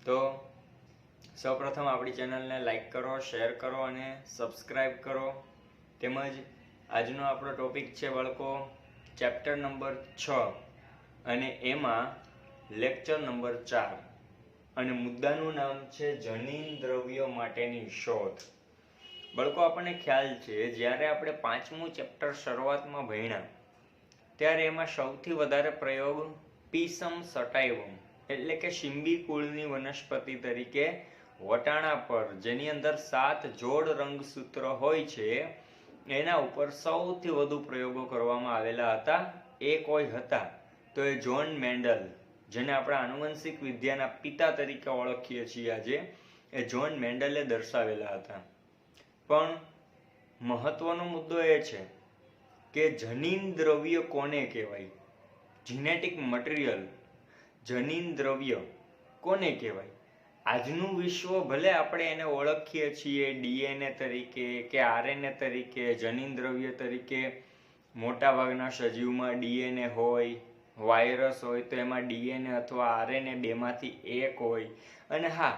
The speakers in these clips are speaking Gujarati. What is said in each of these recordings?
તો સૌપ્રથમ આપણી ચેનલને લાઈક કરો, શેર કરો અને સબસ્ક્રાઈબ કરો. તેમજ આજનો આપણો ટોપિક છે બાળકો ચેપ્ટર નંબર 6 અને એમાં લેક્ચર નંબર 4 અને મુદ્દાનું નામ છે જનીન દ્રવ્યો માટેની શોધ. બાળકો આપણને ખ્યાલ છે જ્યારે આપણે 5મું ચેપ્ટર શરૂઆતમાં ભણ્યા ત્યારે એમાં સૌથી વધારે પ્રયોગ પીસમ સટાઇવમ એટલે કે શિંબી કુળની વનસ્પતિ તરીકે વટાણા પર, જેની અંદર 7 જોડ રંગસૂત્ર હોય છે, એના ઉપર સૌથી વધુ પ્રયોગો કરવામાં આવેલા હતા. એ કોઈ હતા તો એ જ્હોન મેન્ડલ, જેને આપણે આનુવંશિક વિદ્યાના પિતા તરીકે ઓળખીએ છીએ આજે, એ જ્હોન મેન્ડલે દર્શાવેલા હતા. પણ મહત્વનો મુદ્દો એ છે કે જનીન દ્રવ્ય કોને કહેવાય? જીનેટિક મટીરિયલ, જનીન દ્રવ્ય કોને કહેવાય? આજનું વિશ્વ ભલે આપણે એને ઓળખીએ છીએ ડીએનએ તરીકે કે આરએનએ તરીકે, જનીન દ્રવ્ય તરીકે. મોટાભાગના સજીવમાં ડીએનએ હોય, વાયરસ હોય તો એમાં ડીએનએ અથવા આરએનએ બેમાંથી એક હોય. અને હા,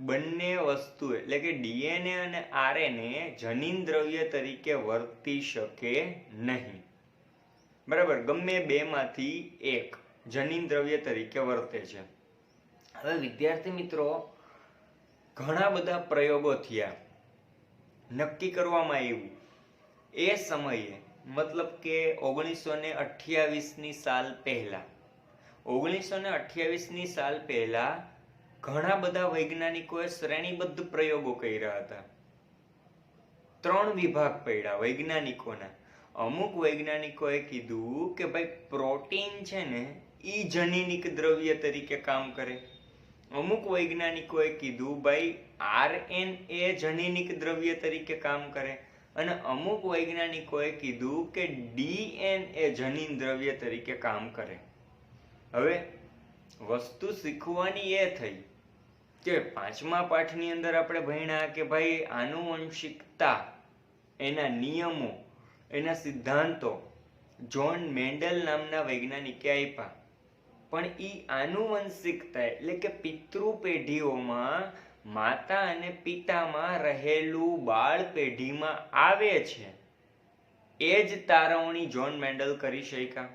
બંને વસ્તુ એટલે કે ડીએનએ અને આરએનએ જનીન દ્રવ્ય તરીકે વર્તી શકે નહીં. બરાબર, ગમે બેમાંથી એક જનીન દ્રવ્ય તરીકે વર્તે છે. હવે વિદ્યાર્થી મિત્રો, ઘણા બધા પ્રયોગો થયા, નક્કી કરવામાં આવ્યું એ સમયે, મતલબ કે 1928ની સાલ પહેલા 1928ની સાલ પહેલા ઘણા બધા વૈજ્ઞાનિકોએ શ્રેણીબદ્ધ પ્રયોગો કર્યા હતા. 3 વિભાગ પડ્યા વૈજ્ઞાનિકોના. અમુક વૈજ્ઞાનિકોએ કીધું કે ભાઈ પ્રોટીન છે ને એ જનીનિક દ્રવ્ય તરીકે કામ કરે. અમુક વૈજ્ઞાનિકોએ કીધું ભાઈ આરએનએ જનીનિક દ્રવ્ય તરીકે કામ કરે. અને અમુક વૈજ્ઞાનિકોએ કીધું કે ડીએનએ જનીન દ્રવ્ય તરીકે કામ કરે. હવે વસ્તુ શીખવાની એ થઈ કે 5મા પાઠની અંદર આપણે ભણ્યા કે ભાઈ આનુવંશિકતા, એના નિયમો, એના સિદ્ધાંતો જ્હોન મેન્ડલ નામના વૈજ્ઞાનિકે આપ્યા. પણ એ આનુવંશિકતા એટલે કે પિતૃ પેઢીઓમાં માતા અને પિતામાં રહેલું બાળ પેઢીમાં આવે છે, એ જ તારવણી જ્હોન મેન્ડલ કરી શક્યા.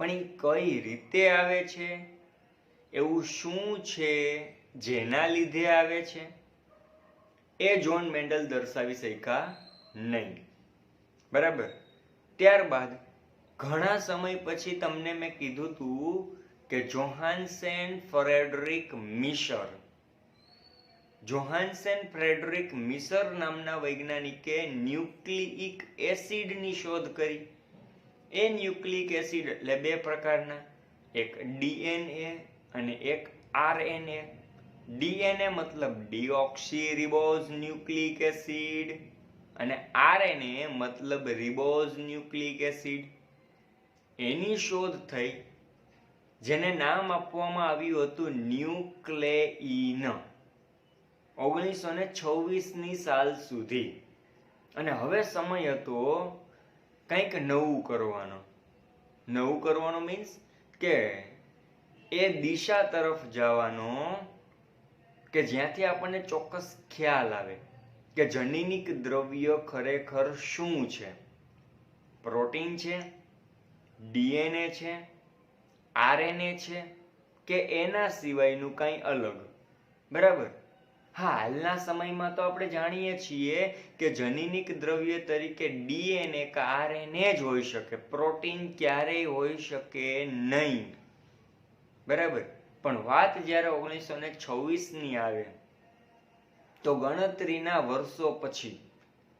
પણ એ કઈ રીતે આવે છે, એવું શું છે જેના લીધે આવે છે, એ જ્હોન મેન્ડલ દર્શાવી શક્યા નહીં. બરાબર. ત્યારબાદ ઘણા સમય પછી તમને મેં કીધું હતું કે જોહાન્સન ફ્રેડરિક મિશર નામના વૈજ્ઞાનિકે ન્યુક્લિક એસિડની શોધ કરી. એ ન્યુક્લિક એસિડ એટલે 2 પ્રકારના, એક ડીએનએ અને એક આરએનએ. ડીએનએ મતલબ ડીઓક્સી રિબોઝ ન્યુક્લિક એસિડ અને આરએનએ મતલબ રિબોઝ ન્યુક્લિક એસિડ. એની શોધ થઈ, જેને નામ આપવામાં આવ્યું હતું ન્યુક્લેઇન 1926ની સાલ સુધી. અને હવે સમય હતો કંઈક નવું કરવાનો મીન્સ કે એ દિશા તરફ જવાનો કે જ્યાંથી આપણને ચોક્કસ ખ્યાલ આવે કે જનીનિક દ્રવ્ય ખરેખર શું છે. પ્રોટીન છે, ડીએનએ છે, આરએનએ છે કે એના સિવાયનું કંઈ અલગ. બરાબર. હા, હાલના સમયમાં તો આપણે જાણીએ છીએ કે જનીનિક દ્રવ્ય તરીકે ડીએનએ કે આરએનએ જ હોઈ શકે, પ્રોટીન ક્યારેય હોઈ શકે નહીં. બરાબર. પણ વાત જ્યારે 1926ની આવે તો ગણતરીના વર્ષો પછી,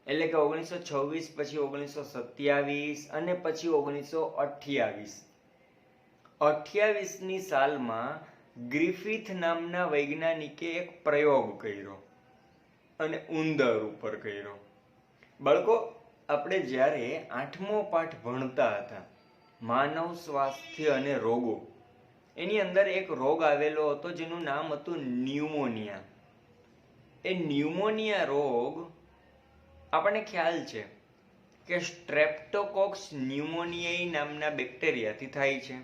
એટલે કે 1926 પછી 1927 અને પછી 1928ની સાલમાં ગ્રિફિથ નામના વૈજ્ઞાનિકે એક પ્રયોગ કર્યો અને ઉંદર ઉપર કર્યો. બાળકો, આપણે જ્યારે 8મો પાઠ ભણતા હતા, માનવ સ્વાસ્થ્ય અને રોગો, એની અંદર એક રોગ આવેલો હતો જેનું નામ હતું ન્યુમોનિયા. એ ન્યુમોનિયા રોગ આપણને ખ્યાલ છે કે સ્ટ્રેપ્ટોકોક્સ ન્યુમોનિયાઈ નામના બેક્ટેરિયાથી થાય છે.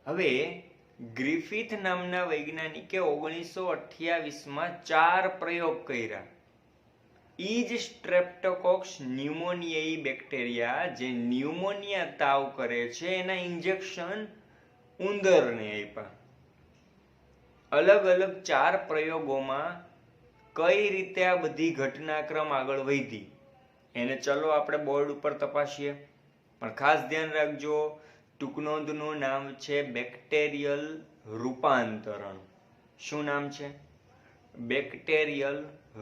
હવે ગ્રિફિથ નામના વૈજ્ઞાનિકે 1928માં 4 પ્રયોગ કર્યા. ઈજ સ્ટ્રેપ્ટોકોક્સ ન્યુમોનિયાઈ બેક્ટેરિયા જે ન્યુમોનિયા તાવ કરે છે એના ઇન્જેક્શન ઉંદરને આપ્યા. અલગ અલગ 4 પ્રયોગોમાં કઈ રીતે આ બધી ઘટનાક્રમ આગળ વધી એને ચલો આપણે બોર્ડ ઉપર તપાસીએ. પણ ખાસ ધ્યાન રાખજો, ટૂંકનોંધનું નામ છે બેક્ટેરિયલ રૂપાંતરણ. શું નામ છે? બેક્ટેરિયલ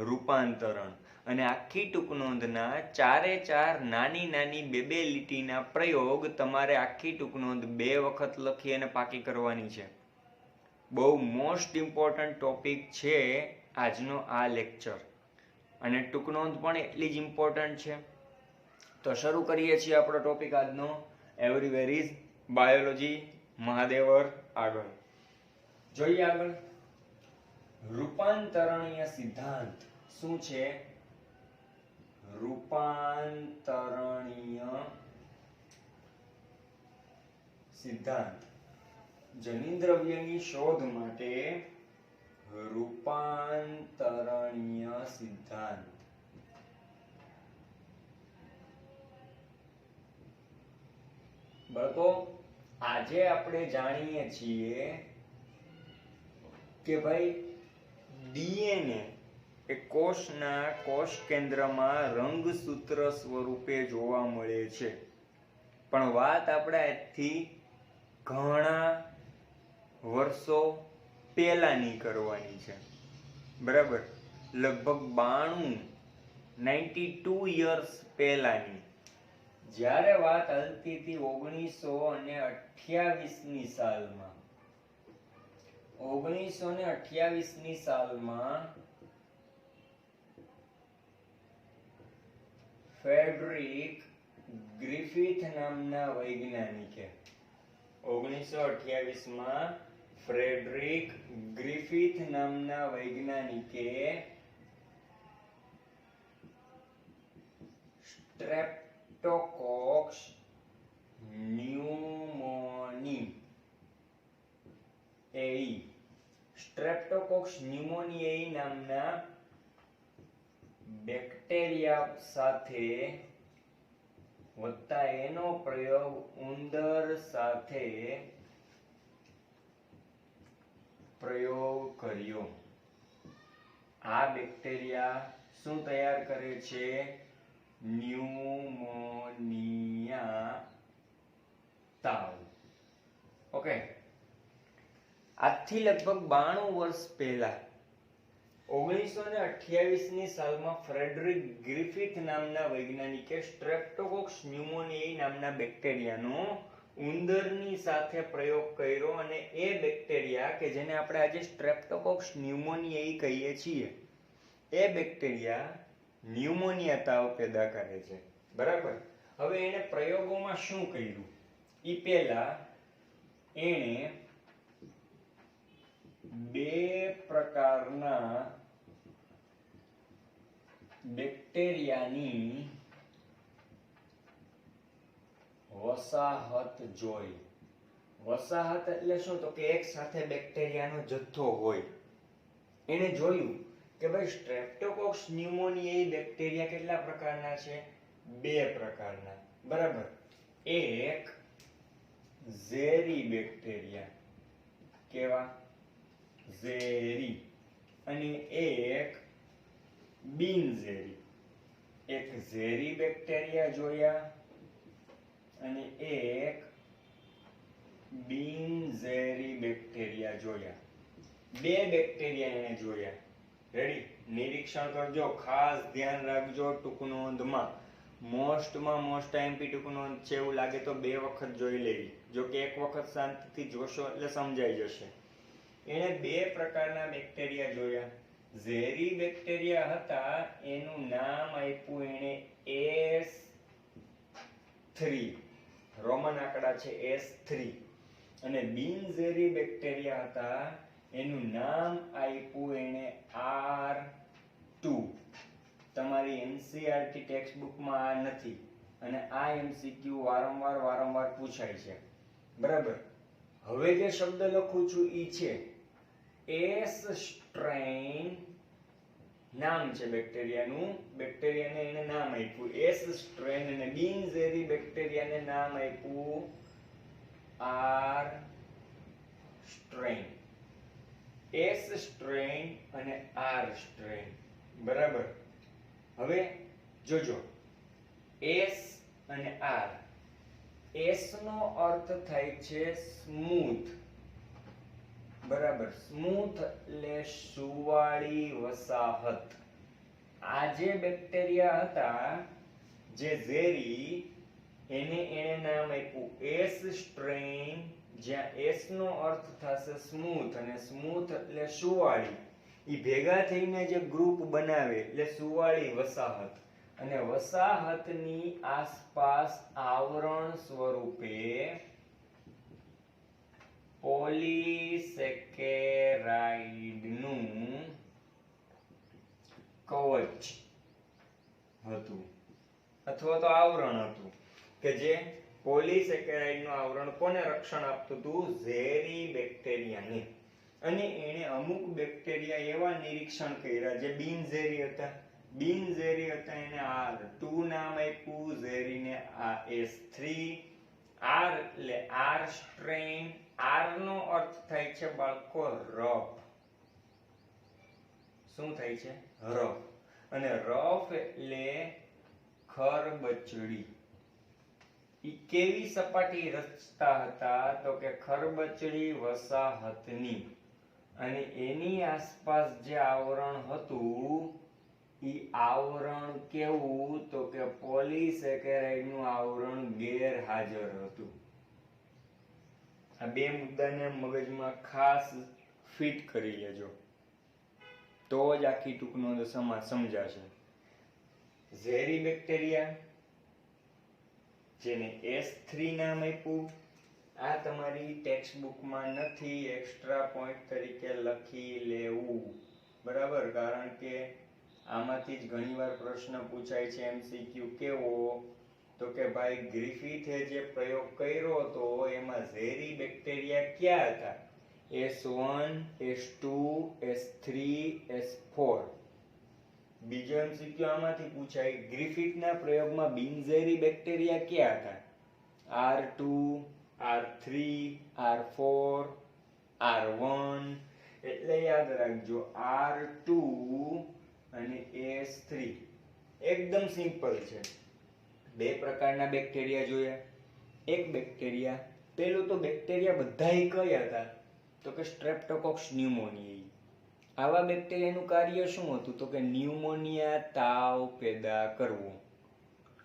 રૂપાંતરણ. અને આખી ટૂંકનોંધના 4 નાની નાની 2 લીટીના પ્રયોગ તમારે આખી ટૂંકનોંધ 2 વખત લખી અને પાકી કરવાની છે. બહુ મોસ્ટ ઇમ્પોર્ટન્ટ ટોપિક છે આજનો આ લેક્ચર, અને ટૂંકનોંધ પણ એટલી જ ઇમ્પોર્ટન્ટ છે. તો શરૂ કરીએ છીએ આપણો ટોપિક આજનો, એવરીવેર ઇઝ બાયોલોજી. મહાદેવર આગળ જોઈએ. આગળ રૂપાંતરણીય સિદ્ધાંત શું છે? રૂપાંતરણીય સિદ્ધાંત. જનિન્દ્રવ્યની શોધ માટે રૂપાંતરણીય સિદ્ધાંત. બાળકો, આજે આપણે જાણીએ છીએ કે ભાઈ ડીએનએ એ કોષના કોષ કેન્દ્રમાં રંગસૂત્ર સ્વરૂપે જોવા મળે છે. પણ વાત આપણે આજથી ઘણા વર્ષો પહેલાની કરવાની છે, બરાબર? લગભગ 92 યર્સ પહેલાની, જ્યારે વાત હાલતી હતી 1928ની સાલમાં. 1928ની સાલમાં ફ્રેડરિક ગ્રિફિથ નામના વૈજ્ઞાનિકે 1928માં ફ્રેડરિક ગ્રિફિથ નામના વૈજ્ઞાનિકે સ્ટ્રેપ્ટોકોક્સ ન્યુમોનિયાઈ નામના બેક્ટેરિયા સાથે વત્તા એનો પ્રયોગ ઉંદર સાથે પ્રયોગ કર્યો. આ બેક્ટેરિયા શું તૈયાર કરે છે? ન્યુમોનિયા તાવ. ઓકે, આજથી લગભગ 92 વર્ષ પહેલા 1928ની સાલમાં ફ્રેડરિક ગ્રિફિથ નામના વૈજ્ઞાનિકે સ્ટ્રેપ્ટોકોક્સ ન્યુમોનિયાઈ નામના બેક્ટેરિયાનો ઉંદરની સાથે પ્રયોગ કર્યો, અને એ બેક્ટેરિયા કે જેને આપણે આજે સ્ટ્રેપ્ટોકોક્સ ન્યુમોનિયાઈ કહીએ છીએ, એ બેક્ટેરિયા ન્યુમોનિયા તાવ પેદા કરે છે, બરાબર? હવે એને પ્રયોગોમાં શું કર્યું? ઈ પહેલા એને 2 પ્રકારના બેક્ટેરિયાની વસાહત જોઈ. વસાહત એટલે શું? તો કે એક સાથે બેક્ટેરિયાનો જથ્થો હોય. એને જોયું કે ભાઈ સ્ટ્રેપ્ટોકોક્સ ન્યુમોનિયાઈ બેક્ટેરિયા કેટલા પ્રકારના છે? 2 પ્રકારના, બરાબર? એક ઝેરી બેક્ટેરિયા, કેવા? ઝેરી. અને એક બિનઝેરી. એક ઝેરી બેક્ટેરિયા જોયા અને એક બિનઝેરી બેક્ટેરિયા જોયા. 2 બેક્ટેરિયા એને જોયા. રેડી? નિરીક્ષણ કરજો, ખાસ ધ્યાન રાખજો. ટૂંકનોંધમાં મોસ્ટમાં મોસ્ટ આઈએમપી ટૂંકનોંધ છે, એવું લાગે તો 2 વખત જોઈ લેવી. જો કે 1 વખત શાંતિથી જોશો એટલે સમજાઈ જશે. એને 2 પ્રકારના બેક્ટેરિયા જોયા. ઝેરી બેક્ટેરિયા હતા, એનું નામ આપ્યું એને S3, રોમન આંકડા છે S3. અને બિનઝેરી બેક્ટેરિયા હતા, એનું નામ આપ્યું એને R2. તમારી NCERT ટેક્સ્ટ બુકમાં આ નથી, અને આ MCQ વારંવાર પૂછાય છે, બરાબર? હવે જે શબ્દ લખું છું ઈ છે એસ સ્ટ્રેન, નામ છે બેક્ટેરિયાનું, બેક્ટેરિયાને એને નામ આપ્યું એસ સ્ટ્રેન, અને બિનઝેરી બેક્ટેરિયાને નામ આપ્યું આર સ્ટ્રેન. એસ સ્ટ્રેન અને આર સ્ટ્રેન, બરાબર. હવે જોજો, એસ અને આર. એસ નો અર્થ થાય છે સ્મૂથ, બરાબર. સ્મૂથ એટલે સુવાળી વસાહત. આ જે બેક્ટેરિયા હતા જે ઝેરી, એને નામ આપ્યું એસ સ્ટ્રેન, જ્યાં એસ નો અર્થ થશે સ્મૂથ, અને સ્મૂથ એટલે સુવાળી. ઈ ભેગા થઈને જે ગ્રુપ બનાવે એટલે સુવાળી વસાહત. અને વસાહતની આસપાસ આવરણ સ્વરૂપે પોલીસેકેરાઇડનું કવચ હતું અથવા તો આવરણ હતું, કે જે પોલીસેકેરાઇડનું આવરણ કોને રક્ષણ આપતું હતું? ઝેરી બેક્ટેરિયાને. અને એણે અમુક બેક્ટેરિયા એવા નિરીક્ષણ કર્યા જે બિનઝેરી હતા. બિનઝેરી હતા એને R2 નામ આપ્યું, ઝેરીને S3. R એટલે R સ્ટ્રેન. R નો અર્થ થાય છે બાળકો રફ. શું થાય છે? રફ. અને રફ એટલે ખરબચડી. ઈ કેવી સપાટી રચતા હતા? તો કે ખરબચડી વસાહતની. અને એની આસપાસ જે આવરણ હતું ઈ આવરણ કેવું? તો કે પોલીસેકેરાઇડનું આવરણ ગેરહાજર હતું. આ બે મુદ્દાને મગજમાં ખાસ ફિટ કરી લેજો, તો જ આખી ટૂંકનો સમજાશે. ઝેરી બેક્ટેરિયા, જેને S3 નામ આપ્યું, આ તમારી ટેક્સ્ટ બુકમાં નથી, એક્સ્ટ્રા પોઈન્ટ તરીકે લખી લેવું, બરાબર. કારણ કે આમાંથી જ ઘણીવાર પ્રશ્ન પૂછાય છે MCQ. કેવો? તો કે ભાઈ ગ્રિફિથે જે પ્રયોગ કર્યો હતો એમાં ઝેરી બેક્ટેરિયા ક્યાં હતા? S1, S2, S3, S4. બીજો MCQ આમાંથી પૂછાય, ગ્રિફિથના પ્રયોગમાં બિનઝેરી બેક્ટેરિયા ક્યાં હતા? R2, R3, R4, R1. એટલે યાદ રાખજો R2 અને S3. એકદમ સિમ્પલ છે. બે પ્રકારના બેક્ટેરિયા જોયા. એક બેક્ટેરિયા, પેલું તો બેક્ટેરિયા બધાય કયા હતા? તો કે સ્ટ્રેપ્ટોકોક્સ ન્યુમોનિયાઈ. આવા બેક્ટેરિયાનું કાર્ય શું હતું? તો કે ન્યુમોનિયા, તાવ પેદા કરવો.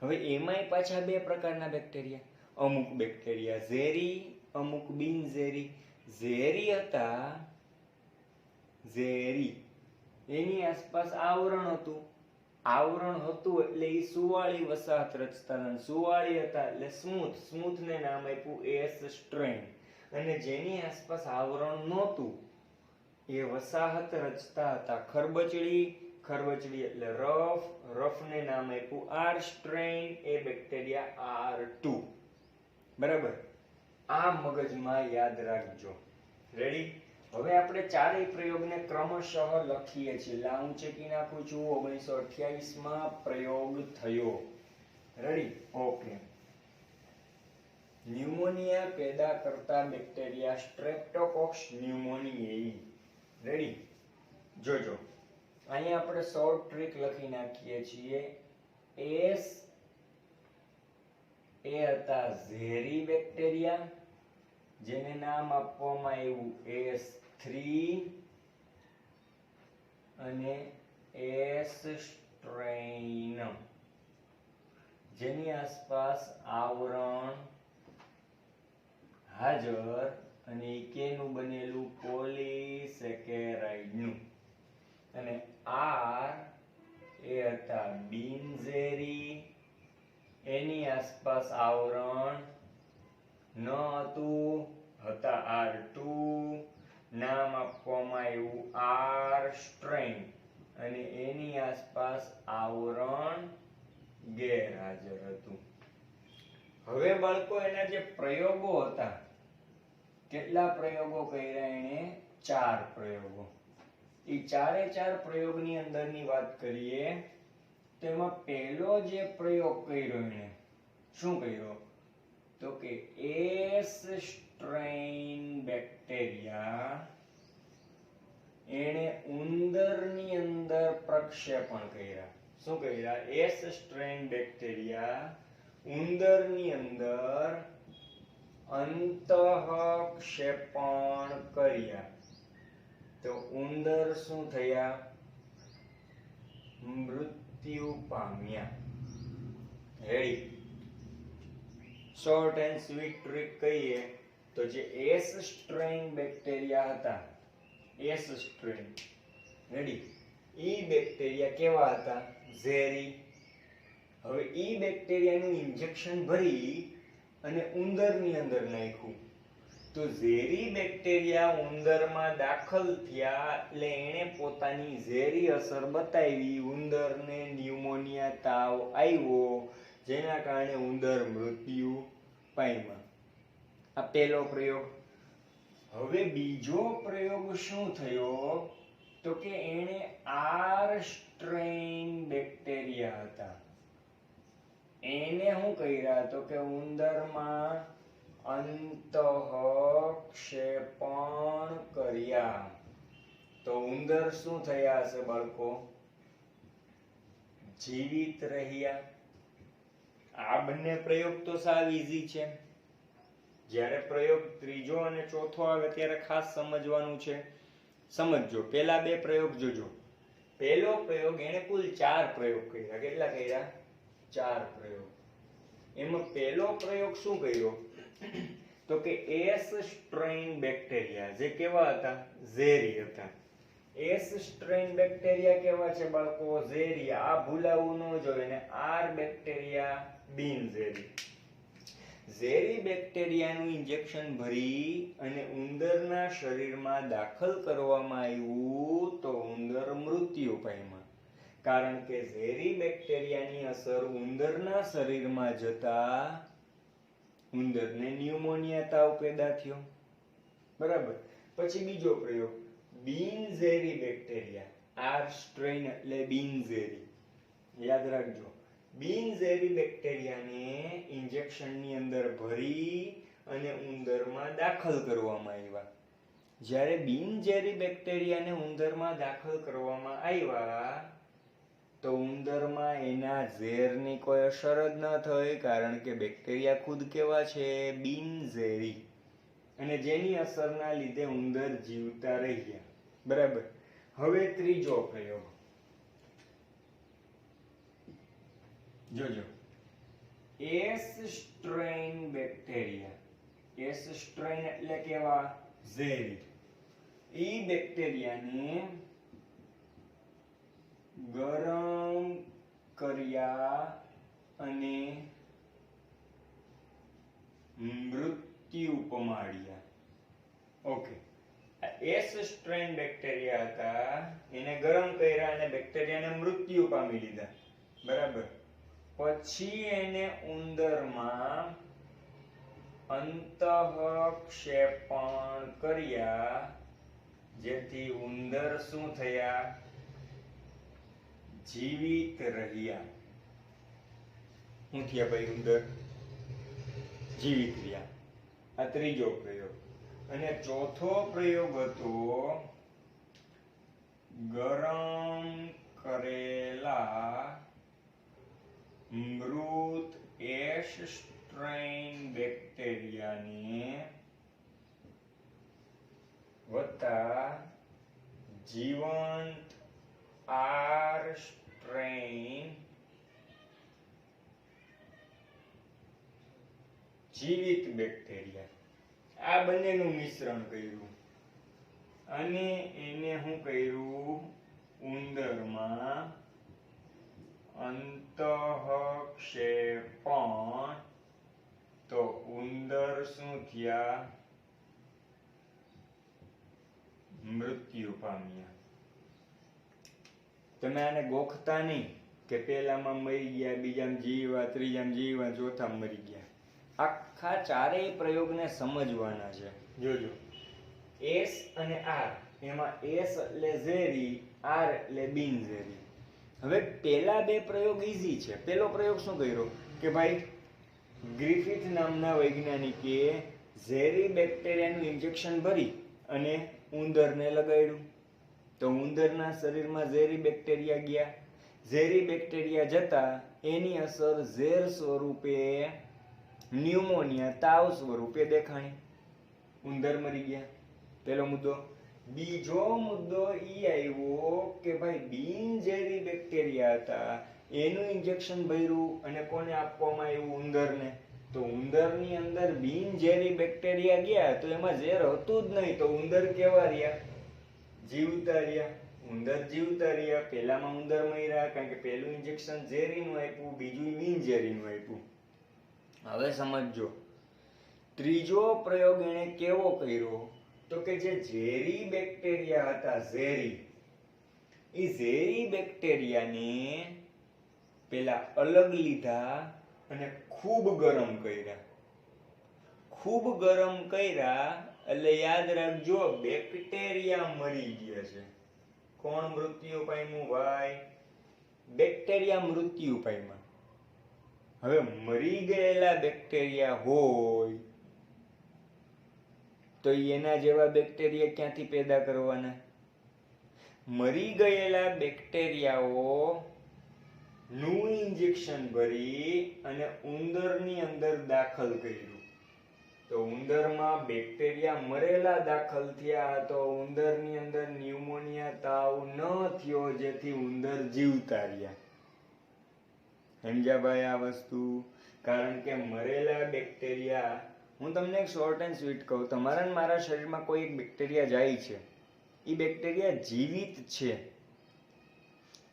હવે એમાંય પાછા બે પ્રકારના બેક્ટેરિયા. અમુક બેક્ટેરિયા ઝેરી, અમુક બિનઝેરી. ઝેરી હતા ઝેરી, એની આસપાસ આવરણ હતું. આવરણ હતું એટલે એ સુવાળી વસાહત રચતા હતા. સુવાળી હતા એટલે સ્મૂથ. સ્મૂથને નામ આપ્યું એસ સ્ટ્રેન. અને જેની આસપાસ આવરણ નહોતું એ વસાહત રચતા હતા ખરબચડી. ખરબચડી એટલે રફ. રફને નામ આપ્યું આર સ્ટ્રેન. એ બેક્ટેરિયા R2. બરાબર. આ મગજમાં યાદ રાખજો. રેડી? હવે આપણે ચારેય પ્રયોગને ક્રમશઃ લખીએ છીએ. હું ચેકી નાખું છું. 1928 માં પ્રયોગ થયો. રેડી? ઓકે. ન્યુમોનિયા પેદા કરતા બેક્ટેરિયા સ્ટ્રેપ્ટોકોક્સ ન્યુમોનિયાઈ. રેડી? જોજો, અહીંયા આપણે શોર્ટ ટ્રીક લખી નાખીએ છીએ. S એ હતા ઝેરી બેક્ટેરિયા, જેને નામ આપવામાં આવ્યું S3, અને S સ્ટ્રેન, જેની આસપાસ આવરણ હાજર, અને કેનું બનેલું? પોલીસેકેરાઇડનું. અને R એ હતા બિનઝેરી, એની આસપાસ આવરણ ન હતું, હતા R2, નામ આપવામાં આવ્યું R સ્ટ્રેન, અને એની આસપાસ આવરણ ગેરહાજર હતું. હવે બાળકો એના જે પ્રયોગો હતા કેટલા પ્રયોગો કર્યા એણે? 4 પ્રયોગો. એ ચારે 4 પ્રયોગની અંદરની વાત કરીએ તો એમાં પહેલો જે પ્રયોગ કર્યો એણે શું કર્યો? તો કે એસ સ્ટ્રેઇન બેક્ટેરિયા એણે ઉંદરની અંદર પ્રક્ષેપણ કર્યા. શું કર્યા? એસ સ્ટ્રેઇન બેક્ટેરિયા ઉંદરની અંદર અંતઃક્ષેપણ કર્યા. તો ઉંદર શું થયા? મૃત્યુ પામ્યા. Ready? Short and sweet trick કહીએ તો જે એસ સ્ટ્રેઇન બેક્ટેરિયા હતા, એસ સ્ટ્રેઇન, રેડી, ઈ બેક્ટેરિયા કેવા હતા? ઝેરી. હવે ઈ બેક્ટેરિયાનું ઇન્જેક્શન ભરી અને ઉંદરની અંદર નાખ્યું તો ઝેરી બેક્ટેરિયા ઉંદરમાં દાખલ થયા એટલે એણે પોતાની ઝેરી અસર બતાવી. ઉંદરને ન્યુમોનિયા તાવ આવ્યો જેના કારણે ઉંદર મૃત્યુ પામ્યા. આ પહેલો પ્રયોગ. હવે બીજો પ્રયોગ શું થયો? તો કે એણે આર સ્ટ્રેઇન બેક્ટેરિયા હતા એને શું કર્યા? તો કે ઉંદરમાં અંતઃક્ષેપણ કર્યા. તો ઉંદર શું થયા હશે બાળકો? જીવિત રહ્યા. આ બંને પ્રયોગ તો સાવ ઈઝી છે. જ્યારે પ્રયોગ ત્રીજો અને ચોથો આવે ત્યારે ખાસ સમજવાનું છે. સમજજો. પહેલા 2 પ્રયોગ જોજો. પહેલો પ્રયોગ એને કુલ 4 પ્રયોગ કર્યા. કેટલા કર્યા? 4 પ્રયોગ. એમાં પહેલો પ્રયોગ શું કર્યો? તો કે એસ સ્ટ્રેઇન બેક્ટેરિયા જે કેવા હતા? ઝેરી હતા. એસ સ્ટ્રેઇન બેક્ટેરિયા કેવા છે બાળકો? ઝેરી. આ ભૂલાવું ન જોઈએ. ને આર બેક્ટેરિયા બિનઝેરી. ઝેરી બેક્ટેરિયાનું ઇન્જેક્શન ભરી અને ઉંદરના શરીરમાં દાખલ કરવામાં આવ્યું તો ઉંદર મૃત્યુ પામ્યા. કારણ કે ઝેરી બેક્ટેરિયાની અસર ઉંદરના શરીરમાં જતા ઉંદરને ન્યુમોનિયા તાવ પેદા થયો. બરાબર. પછી બીજો પ્રયોગ બિનઝેરી બેક્ટેરિયા. આર સ્ટ્રેઇન એટલે બિનઝેરી. યાદ રાખજો. બિનઝેરી બેક્ટેરિયાને ઇન્જેક્શનની અંદર ભરી અને ઉંદરમાં દાખલ કરવામાં આવ્યા. જ્યારે બિનઝેરી બેક્ટેરિયાને ઉંદરમાં દાખલ કરવામાં આવ્યા તો ઉંદરમાં એના ઝેરની કોઈ અસર જ ન થઈ. કારણ કે બેક્ટેરિયા ખુદ કેવા છે? બિનઝેરી. અને જેની અસરના લીધે ઉંદર જીવતા રહ્યા. બરાબર. હવે ત્રીજો પ્રયોગ જોજો. S strain bacteria. S strain એટલે કેવા? ઝેરી. ઈ બેક્ટેરિયાને ગરમ કર્યા અને મૃત્યુ પમાડ્યા. ઓકે. એસ સ્ટ્રેઇન બેક્ટેરિયા હતા એને ગરમ કર્યા અને બેક્ટેરિયાને મૃત્યુ પામી લીધા. બરાબર. પછી એને ઉંદરમાં અંતઃક્ષેપણ કર્યા જેથી ઉંદર શું થયા? જીવિત રહ્યા. શું થયા ભાઈ? ઉંદર જીવિત રહ્યા. આ ત્રીજો પ્રયોગ. અને ચોથો પ્રયોગ હતો ગરમ કરેલા મૃત એસ સ્ટ્રેઇન બેક્ટેરિયાને વત્તા જીવંત આર સ્ટ્રેઇન જીવિત બેક્ટેરિયા આ બંનેનું મિશ્રણ કર્યું અને એને શું કર્યું? ઉંદરમાં અંતઃક્ષેપણ. તો ઉંદર શું થયા? મૃત્યુ પામ્યા. તમે આને ગોખતા નહીં કે પહેલામાં મરી ગયા, બીજામાં જીવ્યા, ત્રીજામાં જીવ્યા, ચોથામાં મરી ગયા. આખા ચારેય પ્રયોગને સમજવાના છે. જોજો, એસ અને આર, એમાં એસ એટલે ઝેરી, આર એટલે બિનઝેરી. હવે પેલા બે પ્રયોગ ઈઝી છે. પેલો પ્રયોગ શું કર્યો કે ભાઈ ગ્રિફિથ નામના વૈજ્ઞાનિકે ઝેરી બેક્ટેરિયાનું ઇન્જેક્શન ભરી અને ઉંદરને લગાડ્યું. તો ઉંદરના શરીરમાં ઝેરી બેક્ટેરિયા ગયા. ઝેરી બેક્ટેરિયા જતા એની અસર ઝેર સ્વરૂપે ન્યુમોનિયા, તાવ સ્વરૂપે દેખાણી. ઉંદર મરી ગયા. પેલો મુદ્દો. બીજો મુદ્દો ઈ આવ્યો કે ભાઈ બિનઝેરી બેક્ટેરિયા હતા, એનું ઇન્જેક્શન ભર્યું અને કોને આપવામાં આવ્યું? ઉંદરને. તો ઉંદરની અંદર બિનઝેરી બેક્ટેરિયા ગયા તો એમાં ઝેર હતું જ નહીં. તો ઉંદર કેવા રહ્યા? જીવતા રહ્યા. ઉંદર જીવતા રહ્યા. પહેલામાં ઉંદર મર્યા કારણ કે પહેલું ઇન્જેક્શન ઝેરીનું આપ્યું, બીજું બિનઝેરીનું આપ્યું. હવે સમજો, ત્રીજો પ્રયોગ એને કેવો કર્યો? તો કે જે ઝેરી બેક્ટેરિયા હતા, ઝેરી, એ ઝેરી બેક્ટેરિયાને પેલા અલગ લીધા અને ખૂબ ગરમ કર્યા. ખૂબ ગરમ કર્યા એટલે યાદ રાખજો, બેક્ટેરિયા મરી ગયા છે. કોણ મૃત્યુ પામ્યું ભાઈ? બેક્ટેરિયા મૃત્યુ પામ્યા. હવે મરી ગયેલા બેક્ટેરિયા હોય તો એના જેવા બેક્ટેરિયા ક્યાંથી પેદા કરવાના? મરી ગયેલા બેક્ટેરિયાઓ નું ઇન્જેક્શન ભરી અને ઉંદરની અંદર દાખલ કર્યું. તો ઉંદરમાં બેક્ટેરિયા મરેલા દાખલ થયા તો ઉંદરની અંદર ન્યુમોનિયા, તાવ ન થયો, જેથી ઉંદર જીવતા રહ્યા. સમજ્યા ભાઈ આ વસ્તુ? કારણ કે મરેલા બેક્ટેરિયા, હું તમને એક શોર્ટ એન્ડ સ્વીટ કહું, તમારા ને મારા શરીરમાં કોઈ એક બેક્ટેરિયા જાય છે, એ બેક્ટેરિયા જીવિત છે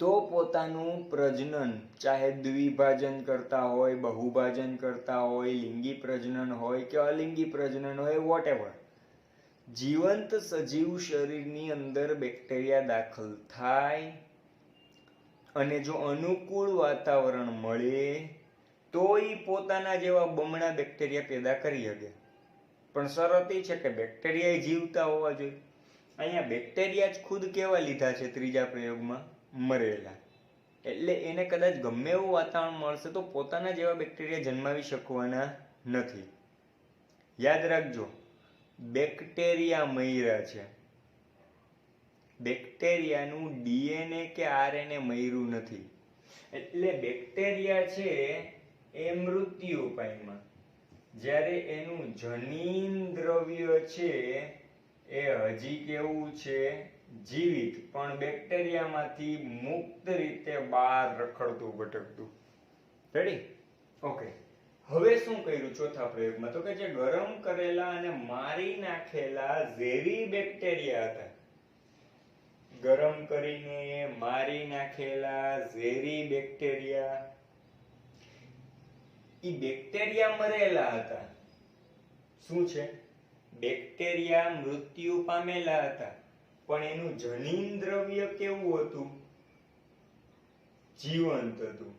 તો પોતાનું પ્રજનન, ચાહે દ્વિભાજન કરતા હોય, બહુભાજન કરતા હોય, લિંગી પ્રજનન હોય કે અલિંગી પ્રજનન હોય, વોટએવર, જીવંત સજીવ શરીરની અંદર બેક્ટેરિયા દાખલ થાય અને જો અનુકૂળ વાતાવરણ મળે તો એ પોતાના જેવા બમણા બેક્ટેરિયા પેદા કરી શકે. પણ શરત એ છે કે બેક્ટેરિયા જીવતા હોવા જોઈએ. અહીંયા બેક્ટેરિયા જ ખુદ કેવા લીધા છે ત્રીજા પ્રયોગમાં? મરેલા. એટલે એને કદાચ ગમે એવું વાતાવરણ મળશે તો પોતાના જેવા બેક્ટેરિયા જન્માવી શકવાના નથી. યાદ રાખજો, બેક્ટેરિયા મર્યા છે. બેક્ટેરિયાનું ડીએનએ કે આરએનએ મર્યું નથી. એટલે બેક્ટેરિયા છે એ મૃત્યુ પામ્યા. જ્યારે એનું જનીન દ્રવ્ય છે એ હજી કેવું છે? જીવિત, પણ બેક્ટેરિયામાંથી મુક્ત રીતે બહાર રખડતું ભટકતું. રેડી? ઓકે. હવે શું કર્યું ચોથા પ્રયોગમાં? તો કે જે ગરમ કરેલા અને મારી નાખેલા ઝેરી બેક્ટેરિયા હતા, ગરમ કરીને મારી નાખેલા ઝેરી બેક્ટેરિયા, ઈ બેક્ટેરિયા મરેલા હતા. શું છે? બેક્ટેરિયા મૃત્યુ પામેલા હતા, પણ એનું જનીન દ્રવ્ય કેવું હતું? જીવંત હતું.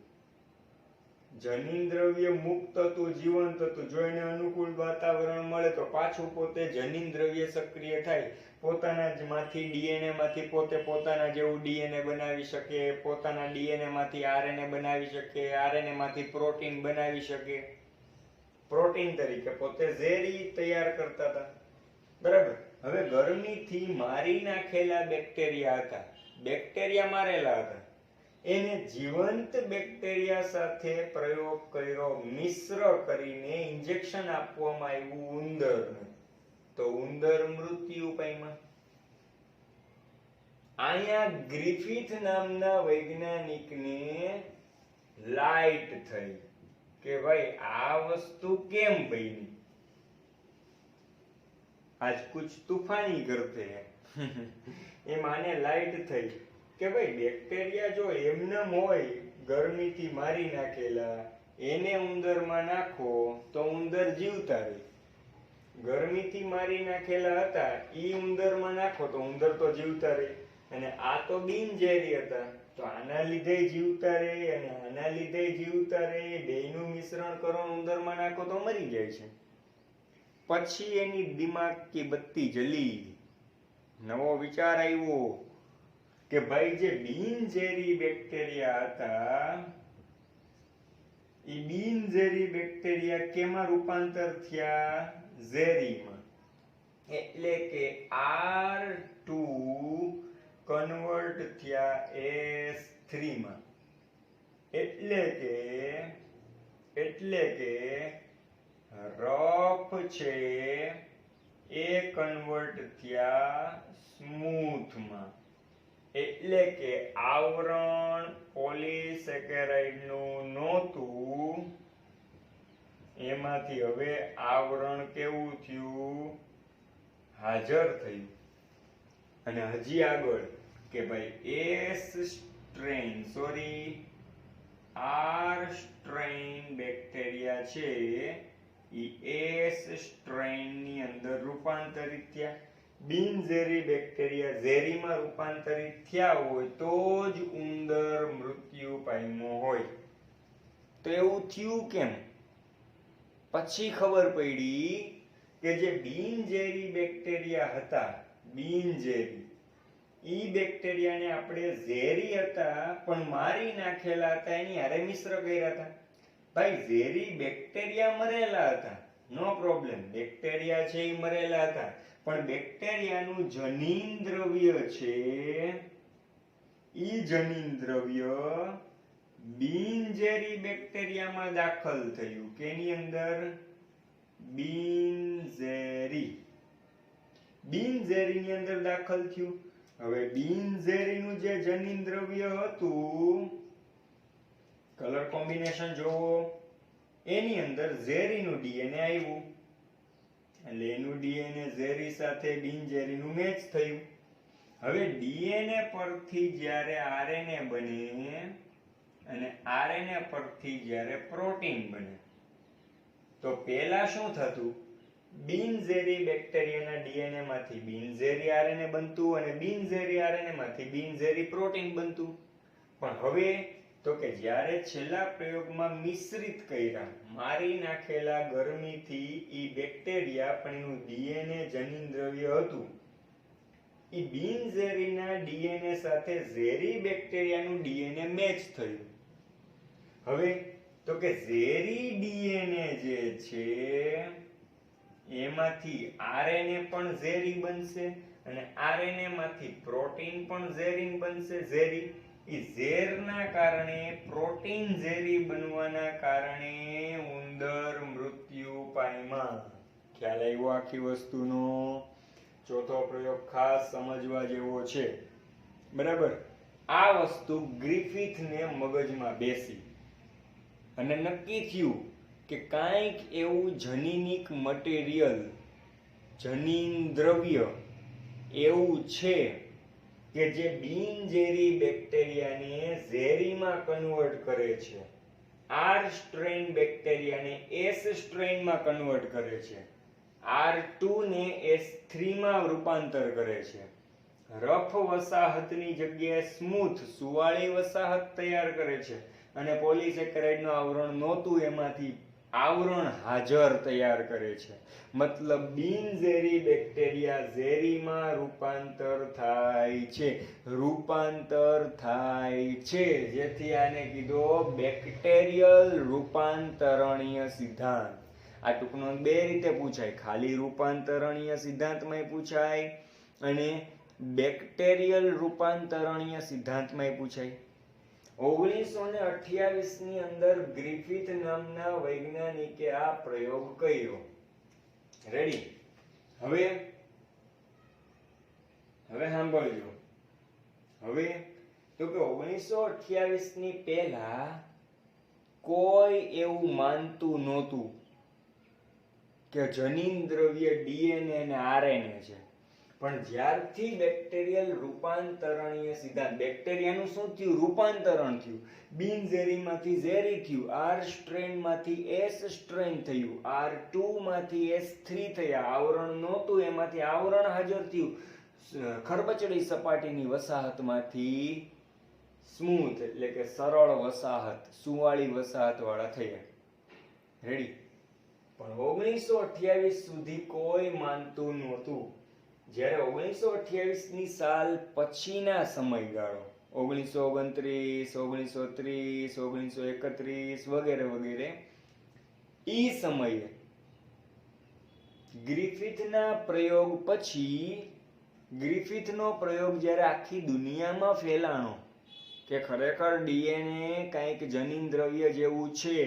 જનીન દ્રવ્ય મુક્ત હતું, જીવંત હતું. જો એને અનુકૂળ વાતાવરણ મળે તો પાછું પોતે જનીન દ્રવ્ય સક્રિય થાય, પોતાના જ માંથી ડીએનએ માંથી પોતે પોતાના જેવું ડીએનએ બનાવી શકે, પોતાના ડીએનએ માંથી આરએનએ બનાવી શકે, આરએનએ માંથી પ્રોટીન બનાવી શકે. પ્રોટીન તરીકે પોતે ઝેરી તૈયાર કરતા હતા. બરાબર? હવે ગરમીથી મારી નાખેલા બેક્ટેરિયા હતા, બેક્ટેરિયા મારેલા હતા, એને જીવંત બેક્ટેરિયા સાથે પ્રયોગ કર્યો, મિશ્ર કરીને ઇન્જેક્શન આપવામાં આવ્યું ઉંદરને, તો ઉંદર મૃત્યુ પામ્યા. અહીંયા ગ્રિફિથ નામના વૈજ્ઞાનિકને લાઈટ થઈ કે ભાઈ આ વસ્તુ કેમ બની? આજ કુછ તૂફાની કરતે હૈ. એ માને લાઈટ થઈ કે ભાઈ બેક્ટેરિયા જો એમનેમ હોય, ગરમીથી મારી નાખેલા, એને ઉંદરમાં નાખો તો ઉંદર જીવતા રહે. ગરમીથી મારી નાખેલા હતા ઈ ઉંદરમાં નાખો તો ઉંદર તો જીવતા રહે. અને આ તો બિનઝેરી હતા, તો આના લીધે જીવતા રહે અને આના લીધે જીવતા રહે, બેયનું મિશ્રણ કરો, ઉંદરમાં નાખો તો મરી જાય છે. પછી એની દિમાગ કી બત્તી જલી, નવો વિચાર આવ્યો કે ભાઈ જે બિનઝેરી બેક્ટેરિયા હતા એ બિનઝેરી બેક્ટેરિયા કેમાં રૂપાંતર થયા? ઝેરીમાં. એટલે કે R2 કન્વર્ટ થયા S3 માં. એટલે કે રફ છે એ કન્વર્ટ થયા સ્મૂથમાં. એટલે કે આવરણ પોલીસેકેરાઇડ નું નહોતું, એમાંથી હવે આવરણ કેવું થયું? હાજર થયું. અને હજી આગળ કે ભાઈ R સ્ટ્રેન બેક્ટેરિયા છે એ S સ્ટ્રેન ની અંદર રૂપાંતરિત થયા. બિનઝેરી બેક્ટેરિયા ઝેરીમાં રૂપાંતરિત થયા હોય તો જ ઉંદર મૃત્યુ પામ્યો હોય. તો એવું થયું કેમ? પછી ખબર પડી કે જે બિનઝેરી બેક્ટેરિયા હતા, બિનઝેરી, ઈ બેક્ટેરિયાને આપણે ઝેરી હતા પણ મારી નાખેલા હતા, એની હારે મિશ્ર કર્યા હતા. ભાઈ ઝેરી બેક્ટેરિયા મરેલા હતા, નો પ્રોબ્લેમ, બેક્ટેરિયા છે એ મરેલા હતા, પણ બેક્ટેરિયાનું જનીન દ્રવ્ય છે ઈ જનીન દ્રવ્ય બિનઝેરી બેક્ટેરિયામાં દાખલ થયું. કેની અંદર? બિનઝેરીની અંદર દાખલ થયું. હવે બિનઝેરીનું જે જનીન દ્રવ્ય હતું, કલર કોમ્બિનેશન જોવો, એની અંદર ઝેરીનું ડીએનએ આવ્યું. એટલે એનું ડીએનએ ઝેરી સાથે બિનઝેરીનું મેચ થયું. હવે ડીએનએ પરથી જ્યારે આરએનએ બને અને આરએનએ પરથી જ્યારે પ્રોટીન બને, તો પહેલા શું થતું? બિનઝેરી બેક્ટેરિયાના ડીએનએ માંથી બિનઝેરી આરએનએ બનતું અને બિનઝેરી આરએનએ માંથી બિનઝેરી પ્રોટીન બનતું. પણ હવે તો કે જ્યારે છેલ્લા પ્રયોગમાં મિશ્રિત કર્યા, મારી નાખેલા ગરમીથી ઈ બેક્ટેરિયા પણ એનું ડીએનએ જનીન દ્રવ્ય હતું, ઈ બિનઝેરીના ડીએનએ સાથે ઝેરી બેક્ટેરિયાનું ડીએનએ મેચ થયું. હવે તો કે ઝેરી ડીએનએ જે છે એમાંથી આરએનએ પણ ઝેરી બનશે અને આરએનએ માંથી પ્રોટીન પણ ઝેરી બનશે. ઝેરી ઈ ઝેરના કારણે, પ્રોટીન ઝેરી બનવાના કારણે ઉંદર મૃત્યુ પામ્યા. ખ્યાલ આવ્યો આખી વસ્તુનો? ચોથો પ્રયોગ ખાસ સમજવા જેવો છે, બરાબર? આ વસ્તુ ગ્રિફિથને મગજમાં બેસી અને નક્કી થયું કે કાંઈક એવું જનીનિક મટીરિયલ, જનીન દ્રવ્ય એવું છે કે જે બિનઝેરી બેક્ટેરિયાને ઝેરીમાં કન્વર્ટ કરે છે, R સ્ટ્રેન બેક્ટેરિયાને S સ્ટ્રેનમાં કન્વર્ટ કરે છે, R2 ને S3 માં રૂપાંતર કરે છે, રફ વસાહતની જગ્યાએ સ્મૂથ સુવાળી વસાહત તૈયાર કરે છે અને પોલીસેકેરાઇડનું આવરણ નહોતું એમાંથી આવરણ હાજર તૈયાર કરે છે. મતલબ બિનઝેરી બેક્ટેરિયા ઝેરીમાં રૂપાંતર થાય છે, જેથી આને કીધો બેક્ટેરિયલ રૂપાંતરણીય સિદ્ધાંત. આ ટૂંકનો બે રીતે પૂછાય, ખાલી રૂપાંતરણીય સિદ્ધાંતમાં પૂછાય અને બેક્ટેરિયલ રૂપાંતરણીય સિદ્ધાંતમાં પૂછાય. 1928 ની અંદર ગ્રિફિથ નામના વૈજ્ઞાનિકે આ પ્રયોગ કર્યો. રેડી? હવે સાંભળજો. હવે તો કે 1928 ની પહેલા કોઈ એવું માનતું નહોતું કે જનીન દ્રવ્ય ડીએનએ અને આરએનએ છે. પણ જ્યારથી બેક્ટેરિયલ રૂપાંતરણીય સિદ્ધાંત, બેક્ટેરિયાનું શું થયું? રૂપાંતરણ થયું. બિનઝેરીમાંથી ઝેરી થયું, R સ્ટ્રેનમાંથી S સ્ટ્રેન થયું, R2 માંથી S3 થયા, આવરણ નહોતું એમાંથી આવરણ હાજર થયું, ખરબચડી સપાટીની વસાહતમાંથી સ્મૂથ એટલે કે સરળ વસાહત, સુવાળી વસાહત વાળા થયા. રેડી? પણ 1928 સુધી કોઈ માનતું નહોતું. જ્યારે 1928 ની સાલ પછીના સમયગાળો 1929, 1930, 1931 વગેરે વગેરે, ઈ સમયે ગ્રિફિથના પ્રયોગ પછી, ગ્રિફિથનો પ્રયોગ જ્યારે આખી દુનિયામાં ફેલાણો કે ખરેખર ડીએનએ કંઈક જનીન દ્રવ્ય જેવું છે,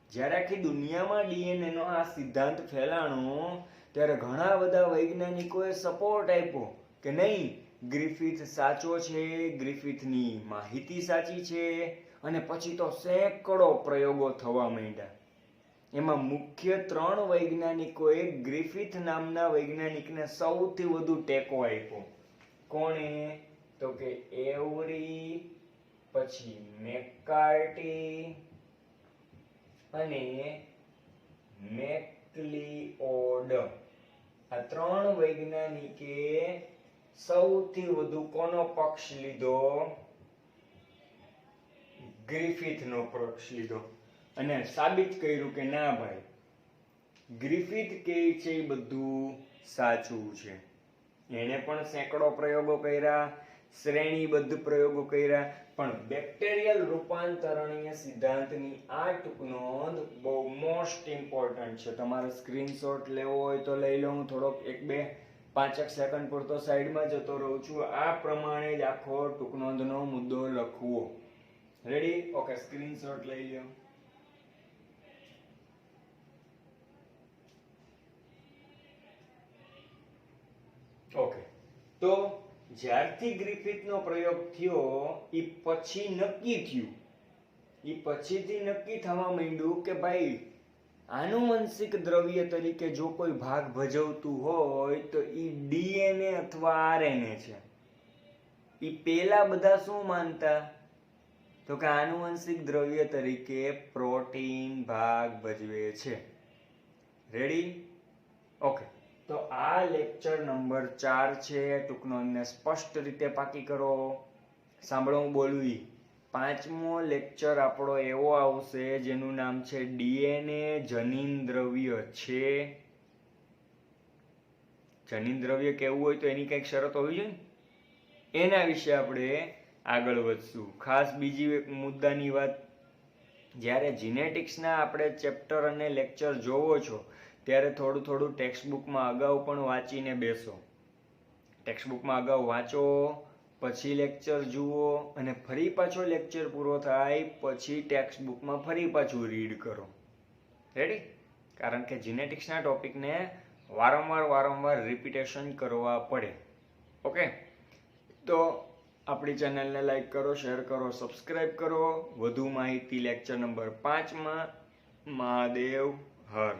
જ્યારે આખી દુનિયામાં ડીએનએ નો આ સિદ્ધાંત ફેલાણો, ત્યારે ઘણા બધા વૈજ્ઞાનિકોએ સપોર્ટ આપ્યો કે નહીં, ગ્રિફિથ સાચો છે, ગ્રિફિથની માહિતી સાચી છે. અને પછી તો સેંકડો પ્રયોગો થવા માંડ્યા. એમાં મુખ્ય 3 વૈજ્ઞાનિકોએ ગ્રિફિથ નામના વૈજ્ઞાનિકને સૌથી વધુ ટેકો આપ્યો. કોણે? તો કે એવરી, પછી મેકકાર્ટી અને મેકલિઓડ. આ 3 વૈજ્ઞાનિકે સૌથી વધુ કોનો પક્ષ લીધો? ગ્રિફિથનો પક્ષ લીધો. અને સાબિત કર્યું કે ના ભાઈ, ગ્રિફિથ કહે છે એ બધું સાચું છે. એણે પણ સેંકડો પ્રયોગો કર્યા, શ્રેણીબદ્ધ પ્રયોગો કર્યા, પણ બેક્ટેરિયલ રૂપાંતરણીય સિદ્ધાંતની આ ટૂંકનોંધ બહુ મોસ્ટ ઇમ્પોર્ટન્ટ છે. તમારે સ્ક્રીનશોટ લેવો હોય તો લઈ લો. હું થોડોક 1-2-5 સેકન્ડ પૂરતો સાઈડમાં જતો રહું છું. આ પ્રમાણે જ આખો ટૂંકનોંધનો મુદ્દો લખવો. રેડી? ઓકે, સ્ક્રીનશોટ લઈ લો. ઓકે, તો જ્યારથી ગ્રિફિથનો પ્રયોગ થયો એ પછી નક્કી થયું, એ પછીથી નક્કી થવા માંડ્યું કે ભાઈ આનુવંશિક દ્રવ્ય તરીકે જો કોઈ ભાગ ભજવતું હોય તો એ ડીએનએ અથવા આરએનએ છે. એ પેલા બધા શું માનતા? તો કે આનુવંશિક દ્રવ્ય તરીકે પ્રોટીન ભાગ ભજવે છે. રેડી? ઓકે, તો આ લેક્ચર નંબર 4 છે. ટૂંકનોંધને સ્પષ્ટ રીતે પાકી કરો. સાંભળો હું બોલું. 5મો લેક્ચર આપણો એવો આવશે જેનું નામ છે ડીએનએ જનીન દ્રવ્ય છે. જનીન દ્રવ્ય કેવું હોય તો એની કંઈક શરત હોવી જોઈએ. એના વિશે આપણે આગળ વધશું. ખાસ બીજી એક મુદ્દાની વાત, જ્યારે જીનેટિક્સના આપણે ચેપ્ટર અને લેક્ચર જોવો છો ત્યારે થોડું થોડું ટેક્સ્ટબુકમાં અગાઉ પણ વાંચીને બેસો. ટેક્સ્ટબુકમાં અગાઉ વાંચો, પછી લેક્ચર જુઓ, અને ફરી પાછો લેક્ચર પૂરો થાય પછી ટેક્સ્ટબુકમાં ફરી પાછું રીડ કરો. રેડી? કારણ કે જીનેટિક્સના ટોપિકને વારંવાર રિપીટેશન કરવા પડે. ઓકે, તો આપણી ચેનલને લાઈક કરો, શેર કરો, સબસ્ક્રાઈબ કરો. વધુ માહિતી લેક્ચર નંબર 5માં. મહાદેવ હર.